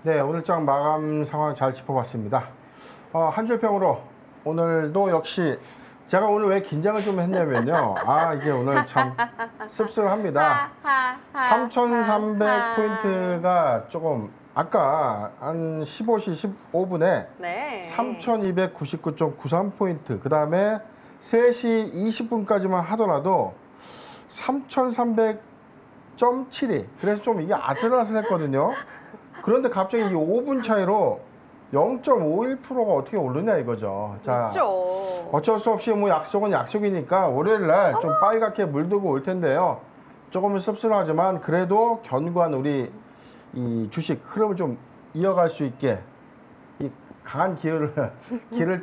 네, 오늘장 마감 상황 잘 짚어봤습니다. 한 줄 평으로 오늘도 역시 제가 오늘 왜 긴장을 좀 했냐면요. 이게 오늘 참 씁쓸합니다. 3,300포인트가 조금 아까 한 15시 15분에 네. 3,299.93포인트, 그 다음에 3시 20분까지만 하더라도 3,300.72. 그래서 좀 이게 아슬아슬했거든요. 그런데 갑자기 이 5분 차이로 0.51%가 어떻게 오르냐 이거죠. 자, 그렇죠. 어쩔 수 없이 뭐 약속은 약속이니까 월요일 날 좀 빨갛게 물들고 올 텐데요. 조금은 씁쓸하지만 그래도 견고한 우리 이 주식 흐름을 좀 이어갈 수 있게 이 강한 기를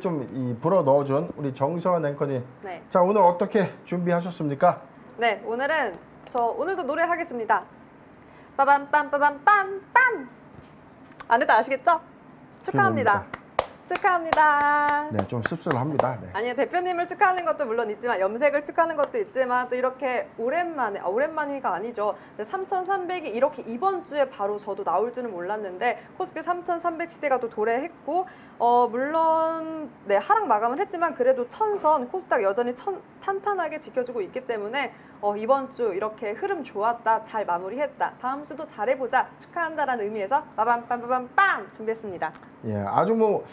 좀 불어 넣어준 우리 정서원 앵커님. 네. 자, 오늘 어떻게 준비하셨습니까? 네, 오늘도 노래하겠습니다. 빠밤빰빠밤빰빰. 안 해도 아시겠죠? 축하합니다. 축하합니다. 네, 좀 씁쓸합니다. 네. 아니요, 대표님을 축하하는 것도 물론 있지만 염색을 축하하는 것도 있지만 또 이렇게 오랜만이가 아니죠. 3,300이 이렇게 이번 주에 바로 저도 나올 줄은 몰랐는데 코스피 3,300 시대가 또 도래했고 물론 네, 하락 마감을 했지만 그래도 천선 코스닥 여전히 탄탄하게 지켜주고 있기 때문에 이번 주 이렇게 흐름 좋았다, 잘 마무리했다, 다음 주도 잘해보자, 축하한다라는 의미에서 빠밤빰빰빰 준비했습니다. 예, 아주 뭐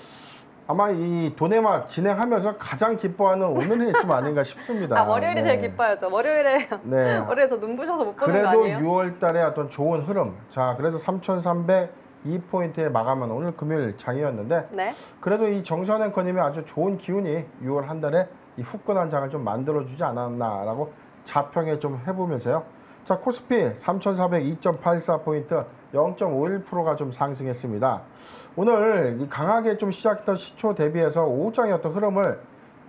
아마 이 도네마 진행하면서 가장 기뻐하는 오늘이 좀 아닌가 싶습니다. 월요일이 네. 제일 기뻐야죠. 월요일에 네. 월요일에 저 눈부셔서 못 보는 거 그래도 아니에요? 6월 달에 어떤 좋은 흐름. 자, 그래도 3,302포인트에 마감한 오늘 금요일 장이었는데 네. 그래도 이 정선 앵커님이 아주 좋은 기운이 6월 한 달에 이 후끈한 장을 좀 만들어주지 않았나라고 자평에 좀 해보면서요. 자, 코스피 3,402.84포인트 0.51%가 좀 상승했습니다. 오늘 이 강하게 좀 시작했던 시초 대비해서 오후장의 어떤 흐름을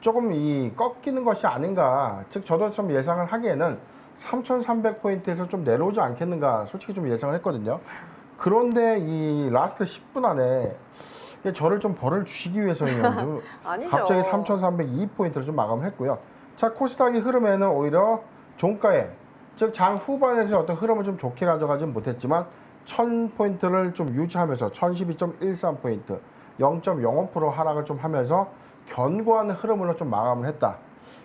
조금 꺾이는 것이 아닌가. 즉, 저도 좀 예상을 하기에는 3,300포인트에서 좀 내려오지 않겠는가 솔직히 좀 예상을 했거든요. 그런데 이 라스트 10분 안에 저를 좀 벌을 주시기 위해서는 아니죠. 갑자기 3,302포인트를 좀 마감을 했고요. 자, 코스닥의 흐름에는 오히려 종가에, 즉 장 후반에서 어떤 흐름을 좀 좋게 가져가진 못했지만 1,000포인트를 좀 유지하면서 1,012.13포인트 0.05% 하락을 좀 하면서 견고한 흐름으로 좀 마감을 했다.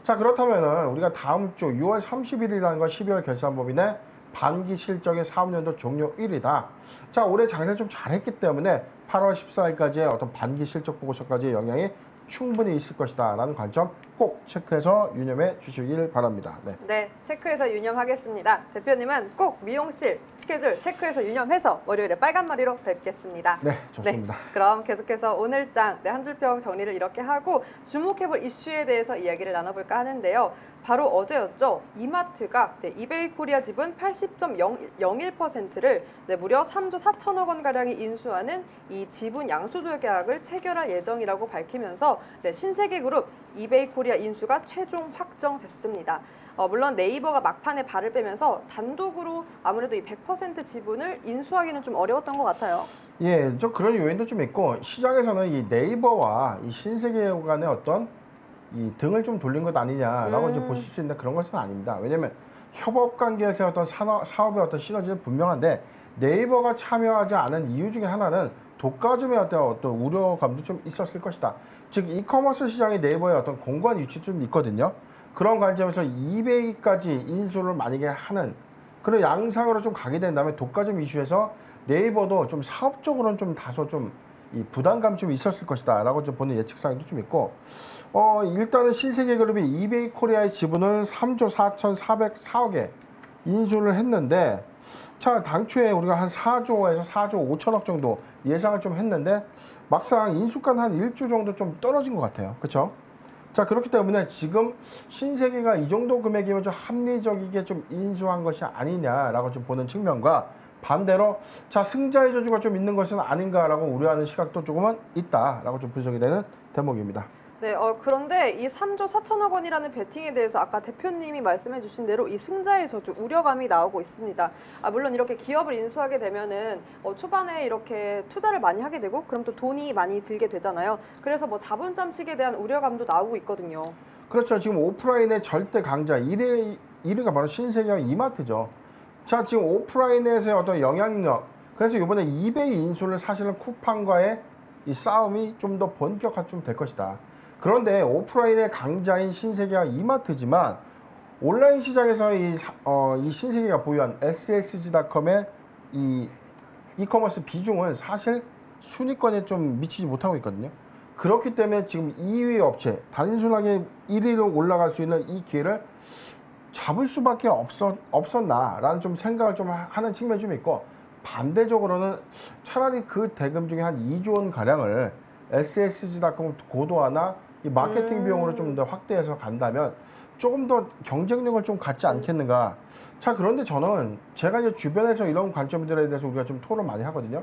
자, 그렇다면은 우리가 다음 주 6월 30일이라는 건 12월 결산법인의 반기 실적의 사업연도 종료일이다. 자, 올해 장사를 좀 잘했기 때문에 8월 14일까지의 어떤 반기 실적 보고서까지의 영향이 충분히 있을 것이다 라는 관점 꼭 체크해서 유념해 주시길 바랍니다. 네. 네, 체크해서 유념하겠습니다. 대표님은 꼭 미용실 스케줄 체크해서 유념해서 월요일에 빨간 머리로 뵙겠습니다. 네, 좋습니다. 네, 그럼 계속해서 오늘장 한 줄평 정리를 이렇게 하고 주목해볼 이슈에 대해서 이야기를 나눠볼까 하는데요. 바로 어제였죠. 이마트가 이베이 코리아 지분 80.01%를 무려 3조 4천억 원 가량이 인수하는 이 지분 양수도 계약을 체결할 예정이라고 밝히면서 신세계그룹 이베이 코리아 인수가 최종 확정됐습니다. 물론 네이버가 막판에 발을 빼면서 단독으로 아무래도 이 100% 지분을 인수하기는 좀 어려웠던 것 같아요. 예, 저 그런 요인도 좀 있고 시장에서는 이 네이버와 이 신세계 간의 어떤 이 등을 좀 돌린 것 아니냐라고 이제 보실 수 있는데 그런 것은 아닙니다. 왜냐하면 협업 관계에서 어떤 사업의 어떤 시너지는 분명한데 네이버가 참여하지 않은 이유 중에 하나는 독과점의 어떤 우려감도 좀 있었을 것이다. 즉 이커머스 시장의 네이버의 어떤 공간 위치 좀 있거든요. 그런 관점에서 이베이까지 인수를 만약에 하는 그런 양상으로 좀 가게 된다면 독과점 이슈에서 네이버도 좀 사업적으로는 좀 다소 좀 이 부담감 좀 있었을 것이다 라고 좀 보는 예측사항도 좀 있고 일단은 신세계그룹이 이베이 코리아의 지분을 3조 4,404억에 인수를 했는데 자, 당초에 우리가 한 4조에서 4조 5천억 정도 예상을 좀 했는데 막상 인수가는 한 1조 정도 좀 떨어진 것 같아요. 그렇죠? 자, 그렇기 때문에 지금 신세계가 이 정도 금액이면 좀 합리적이게 좀 인수한 것이 아니냐라고 좀 보는 측면과 반대로 자, 승자의 저주가 좀 있는 것은 아닌가라고 우려하는 시각도 조금은 있다라고 좀 분석이 되는 대목입니다. 네, 그런데 이 3조 4천억 원이라는 베팅에 대해서 아까 대표님이 말씀해 주신 대로 이 승자의 저주 우려감이 나오고 있습니다. 물론 이렇게 기업을 인수하게 되면은 초반에 이렇게 투자를 많이 하게 되고 그럼 또 돈이 많이 들게 되잖아요. 그래서 뭐 자본 잠식에 대한 우려감도 나오고 있거든요. 그렇죠. 지금 오프라인의 절대 강자 1위가 바로 신세계와 이마트죠. 자, 지금 오프라인에서의 어떤 영향력 그래서 이번에 이베이 인수를 사실은 쿠팡과의 이 싸움이 좀 더 본격화 좀 될 것이다. 그런데 오프라인의 강자인 신세계와 이마트지만 온라인 시장에서 이 신세계가 보유한 SSG닷컴의 이 이커머스 비중은 사실 순위권에 좀 미치지 못하고 있거든요. 그렇기 때문에 지금 2위 업체, 단순하게 1위로 올라갈 수 있는 이 기회를 잡을 수밖에 없었나라는 좀 생각을 좀 하는 측면이 좀 있고, 반대적으로는 차라리 그 대금 중에 한 2조 원 가량을 SSG닷컴 고도화나 이 마케팅 비용으로 좀 더 확대해서 간다면 조금 더 경쟁력을 좀 갖지 않겠는가. 자, 그런데 저는 제가 이제 주변에서 이런 관점들에 대해서 우리가 좀 토론 많이 하거든요.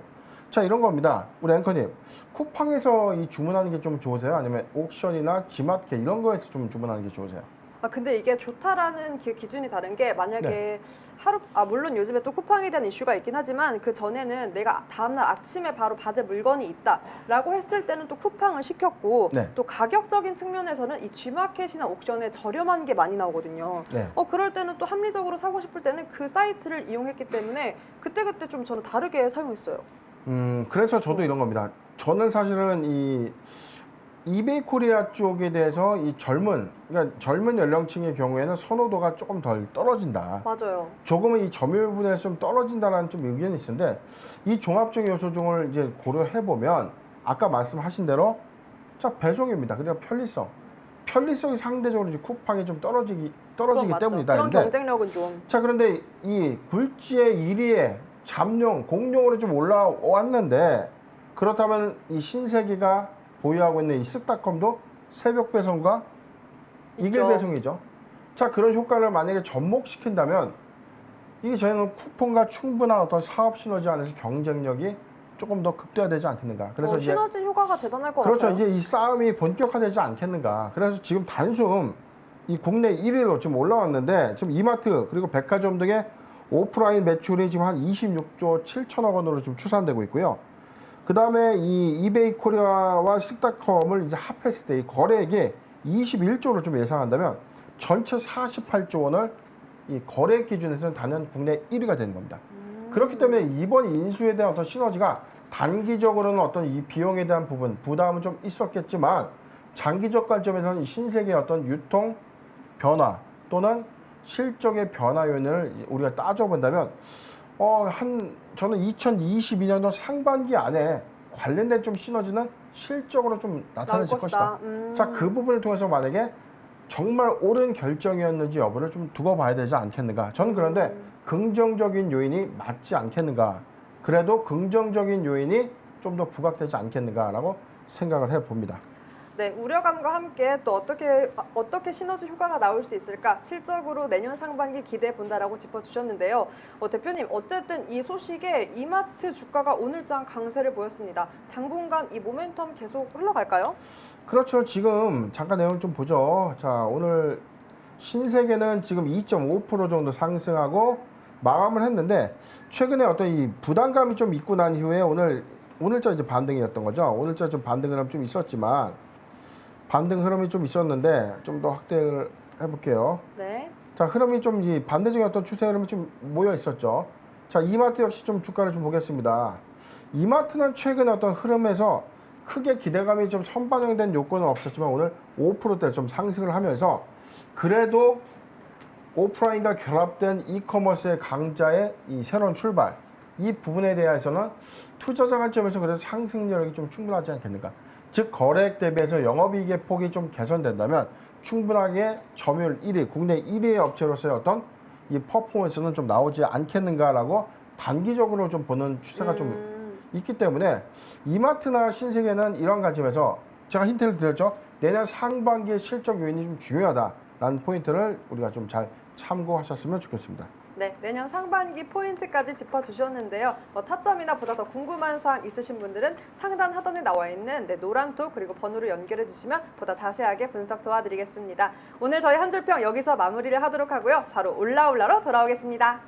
자, 이런 겁니다. 우리 앵커님, 쿠팡에서 이 주문하는 게 좀 좋으세요? 아니면 옥션이나 지마켓 이런 거에서 좀 주문하는 게 좋으세요? 근데 이게 좋다라는 기준이 다른 게, 만약에 네. 물론 요즘에 또 쿠팡에 대한 이슈가 있긴 하지만 그 전에는 내가 다음날 아침에 바로 받을 물건이 있다라고 했을 때는 또 쿠팡을 시켰고, 네. 또 가격적인 측면에서는 이 G마켓이나 옥션에 저렴한 게 많이 나오거든요. 네. 그럴 때는 또 합리적으로 사고 싶을 때는 그 사이트를 이용했기 때문에 그때그때 좀 저는 다르게 사용했어요. 그래서 저도 이런 겁니다. 저는 사실은 이 이베이 코리아 쪽에 대해서 그러니까 젊은 연령층의 경우에는 선호도가 조금 덜 떨어진다. 맞아요. 조금은 이 점유율 분에서 좀 떨어진다라는 좀 의견이 있는데, 이 종합적인 요소 중을 이제 고려해 보면 아까 말씀하신 대로 자, 배송입니다. 그리고 편리성이 상대적으로 이제 쿠팡이 좀 떨어지기 그건 맞죠. 때문이다. 그런 근데 경쟁력은 좀. 자, 그런데 이 굴지의 1위에 잠룡, 공룡으로 좀 올라왔는데, 그렇다면 이 신세계가 보유하고 있는 이 쓱닷컴도 새벽 배송과 이글 있죠. 배송이죠. 자, 그런 효과를 만약에 접목시킨다면 이게 저희는 쿠폰과 충분한 어떤 사업 시너지 안에서 경쟁력이 조금 더 극대화되지 않겠는가. 그래서 이제 시너지 효과가 대단할 것 그렇죠. 같아요. 이제 이 싸움이 본격화되지 않겠는가. 그래서 지금 단순 이 국내 1위로 지금 올라왔는데, 지금 이마트 그리고 백화점 등의 오프라인 매출이 지금 한 26조 7천억 원으로 지금 추산되고 있고요. 그 다음에 이 이베이 코리아와 쓱닷컴을 이제 합했을 때 이 거래액이 21조를 좀 예상한다면 전체 48조 원을 이 거래액 기준에서는 단연 국내 1위가 되는 겁니다. 그렇기 때문에 이번 인수에 대한 어떤 시너지가 단기적으로는 어떤 이 비용에 대한 부담은 좀 있었겠지만, 장기적 관점에서는 이 신세계의 어떤 유통 변화 또는 실적의 변화 요인을 우리가 따져본다면 저는 2022년도 상반기 안에 관련된 좀 시너지는 실적으로 좀 나타날 것이다. 자, 그 부분을 통해서 만약에 정말 옳은 결정이었는지 여부를 좀 두고 봐야 되지 않겠는가. 저는 그런데 긍정적인 요인이 맞지 않겠는가. 그래도 긍정적인 요인이 좀 더 부각되지 않겠는가라고 생각을 해봅니다. 네, 우려감과 함께 또 어떻게 시너지 효과가 나올 수 있을까, 실적으로 내년 상반기 기대해 본다라고 짚어주셨는데요. 대표님, 어쨌든 이 소식에 이마트 주가가 오늘장 강세를 보였습니다. 당분간 이 모멘텀 계속 흘러갈까요? 그렇죠. 지금 잠깐 내용을 좀 보죠. 자, 오늘 신세계는 지금 2.5% 정도 상승하고 마감을 했는데, 최근에 어떤 이 부담감이 좀 있고 난 이후에 오늘자 이제 반등이었던 거죠. 오늘자 좀 반등 흐름 좀 있었지만, 반등 흐름이 좀 있었는데 좀 더 확대를 해볼게요. 네. 자, 흐름이 좀 이 반대적인 어떤 추세 흐름이 좀 모여 있었죠. 자, 이마트 역시 좀 주가를 좀 보겠습니다. 이마트는 최근 어떤 흐름에서 크게 기대감이 좀 선반영된 요건은 없었지만 오늘 5%대 좀 상승을 하면서, 그래도 오프라인과 결합된 이커머스의 강자의 이 새로운 출발, 이 부분에 대해서는 투자자 관점에서 그래도 상승력이 좀 충분하지 않겠는가. 즉, 거래액 대비해서 영업이익의 폭이 좀 개선된다면 충분하게 점유율 1위, 국내 1위의 업체로서의 어떤 이 퍼포먼스는 좀 나오지 않겠는가라고 단기적으로 좀 보는 추세가 좀 있기 때문에, 이마트나 신세계는 이런 관점에서 제가 힌트를 드렸죠. 내년 상반기의 실적 요인이 좀 중요하다라는 포인트를 우리가 좀 잘 참고하셨으면 좋겠습니다. 네, 내년 상반기 포인트까지 짚어주셨는데요. 타점이나 보다 더 궁금한 사항 있으신 분들은 상단 하단에 나와 있는 노란톡 그리고 번호로 연결해 주시면 보다 자세하게 분석 도와드리겠습니다. 오늘 저희 한 줄평 여기서 마무리를 하도록 하고요. 바로 올라올라로 돌아오겠습니다.